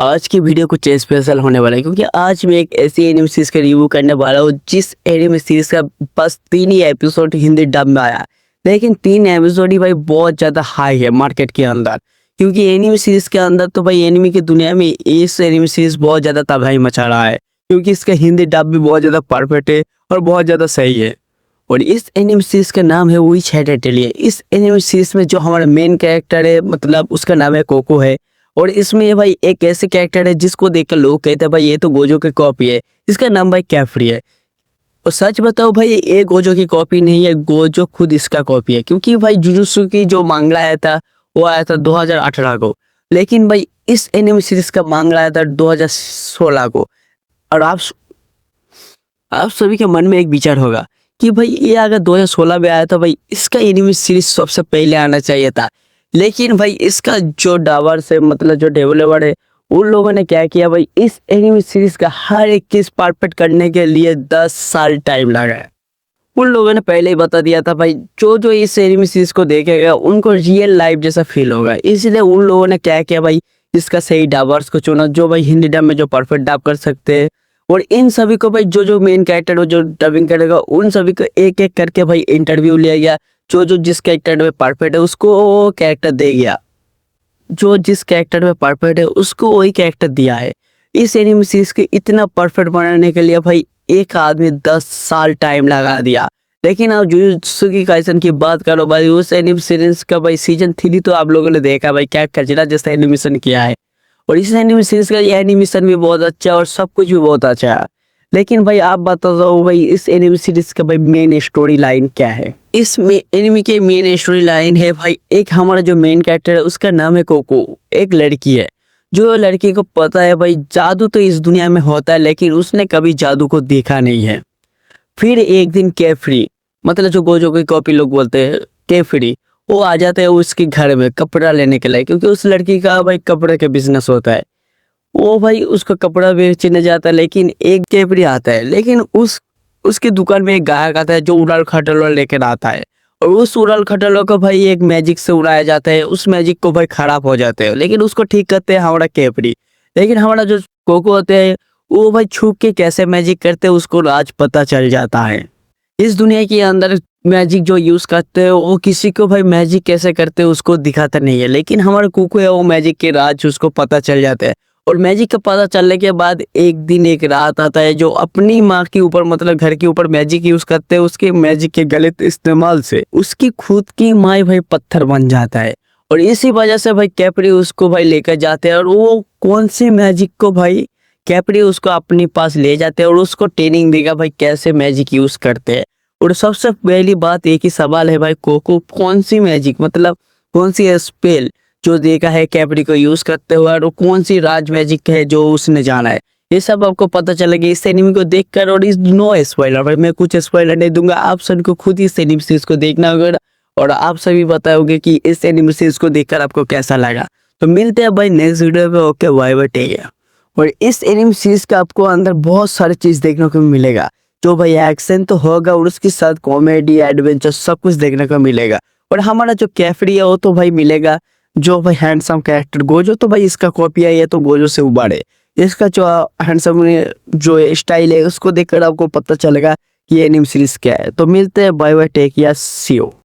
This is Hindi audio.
आज की वीडियो कुछ स्पेशल होने वाला है क्योंकि आज मैं एक ऐसी एनिमे सीरीज का रिव्यू करने वाला हूँ जिस एनिमे सीरीज का बस 3 ही एपिसोड हिंदी डब में आया। लेकिन 3 एपिसोड ही भाई बहुत ज़्यादा हाई है मार्केट के अंदर, क्योंकि एनिमे सीरीज के अंदर तो भाई एनिमे की दुनिया में इस एनिमे सीरीज बहुत ज़्यादा तबाही मचा रहा है, क्योंकि इसका हिंदी डब भी बहुत ज़्यादा परफेक्ट है और बहुत ज़्यादा सही है। और इस एनिमे सीरीज का नाम है विच हैड अटेलियर। इस एनिमे सीरीज में जो हमारा मेन कैरेक्टर है मतलब उसका नाम है कोको है। और इसमें भाई एक ऐसे कैरेक्टर है जिसको देखकर लोग कहते हैं भाई ये तो गोजो की कॉपी है, इसका नाम भाई कैफ्री है। और सच बताओ भाई ये गोजो की कॉपी नहीं है, गोजो खुद इसका कॉपी है, क्योंकि भाई जुजुत्सु की जो मांगला आया था वो आया था 2018 को, लेकिन भाई इस एनिमे सीरीज का मांगला आया था 2016 को। और आप सभी के मन में एक विचार होगा कि भाई ये अगर 2016 में आया था भाई इसका एनिमे सीरीज सबसे पहले आना चाहिए था। लेकिन भाई इसका जो डावर्स है मतलब जो डेवलपर है उन लोगों ने क्या किया भाई, इस एनिमे सीरीज का हर एक चीज परफेक्ट करने के लिए 10 साल टाइम लगा है। उन लोगों ने पहले ही बता दिया था भाई जो जो इस एनिमे सीरीज को देखेगा उनको रियल लाइफ जैसा फील होगा, इसलिए उन लोगों ने क्या किया भाई इसका सही डावर्स को चुना जो भाई हिंदी डब में जो परफेक्ट डब कर सकते हैं। और इन सभी को भाई जो जो मेन कैरेक्टर हो जो डबिंग करेगा उन सभी को एक एक करके भाई इंटरव्यू लिया गया। जो जो जिस कैरेक्टर में परफेक्ट है उसको वो कैरेक्टर दे गया, जो जिस कैरेक्टर में परफेक्ट है उसको वही कैरेक्टर दिया है। इस एनिमे सीरीज के इतना परफेक्ट बनाने के लिए भाई एक आदमी 10 साल टाइम लगा दिया। लेकिन आप जुजुत्सु काइसन की बात करो भाई, उस एनिमे सीरीज का भाई सीजन 3 तो आप लोगों ने देखा भाई क्या कचरा जैसा एनिमेशन किया है। और इस एनिमे सीरीज का एनिमेशन भी बहुत अच्छा है और सब कुछ भी बहुत अच्छा है। लेकिन भाई आप बता दो भाई इस एनिमे सीरीज का भाई मेन स्टोरी लाइन क्या है। इस एनिमे के मेन स्टोरी लाइन है भाई, एक हमारा जो मेन कैरेक्टर है उसका नाम है कोको, एक लड़की है। जो लड़की को पता है भाई जादू तो इस दुनिया में होता है लेकिन उसने कभी जादू को देखा नहीं है। फिर एक दिन कैफ्री मतलब जो गोजो की कॉपी लोग बोलते हैं कैफ्री, वो आ जाते हैं उसके घर में कपड़ा लेने के लिए, क्योंकि उस लड़की का भाई कपड़े का बिजनेस होता है। वो भाई उसका कपड़ा बेचने जाता है, लेकिन एक कैफरी आता है, लेकिन उसकी दुकान में एक गायक आता है जो उड़ाल खटोला लेकर आता है। और उस उड़ाल खटोला को भाई एक मैजिक से उड़ाया जाता है, उस मैजिक को भाई खराब हो जाते हैं, लेकिन उसको ठीक करते हैं हमारा कैफरी। लेकिन हमारा जो कोको होते हैं वो भाई छुप के कैसे मैजिक करते हैं उसको आज पता चल जाता है। इस दुनिया के अंदर मैजिक जो यूज करते हैं वो किसी को भाई मैजिक कैसे करते हैं उसको दिखाता नहीं है, लेकिन हमारा कुकू है वो मैजिक के राज उसको पता चल जाता है। और मैजिक का पता चलने के बाद एक दिन एक रात आता है जो अपनी माँ के ऊपर मतलब घर के ऊपर मैजिक यूज करते हैं, उसके मैजिक के गलत इस्तेमाल से उसकी खुद की माँ भाई पत्थर बन जाता है। और इसी वजह से भाई कैप्री उसको भाई लेकर जाते हैं और वो कौन सी मैजिक को भाई कैप्री उसको अपने पास ले जाते हैं और उसको ट्रेनिंग देगा भाई कैसे मैजिक यूज करते हैं। और सबसे पहली बात एक ही सवाल है भाई कोको कौन सी मैजिक मतलब कौन सी स्पेल जो देखा है कैप्री को यूज करते हुए, और कौन सी राज मैजिक है जो उसने जाना है, ये सब आपको पता चलेगा इस एनिमे को देखकर। और इस नो स्पॉइलर भाई मैं कुछ स्पॉइलर नहीं दूंगा, आप सबको खुद इस एनिमे सीरीज को देखना होगा और आप सभी बताओगे कि इस एनिमे सीरीज को देखकर आपको कैसा लगा। तो मिलते हैं भाई नेक्स्ट वीडियो में। Okay bye bye take care. और इस एनिमे सीरीज का आपको अंदर बहुत सारी चीज देखने को मिलेगा, जो भाई एक्शन तो होगा और उसके साथ कॉमेडी एडवेंचर सब कुछ देखने को मिलेगा। और हमारा जो कैफरी है वो तो भाई मिलेगा, जो भाई हैंडसम कैरेक्टर गोजो तो भाई इसका कॉपी है, ये तो गोजो से उबाड़े। इसका जो हैंडसम जो स्टाइल है उसको देखकर आपको पता चलेगा कि ये एनिमे सीरीज क्या है। तो मिलते हैं bye bye take care see you.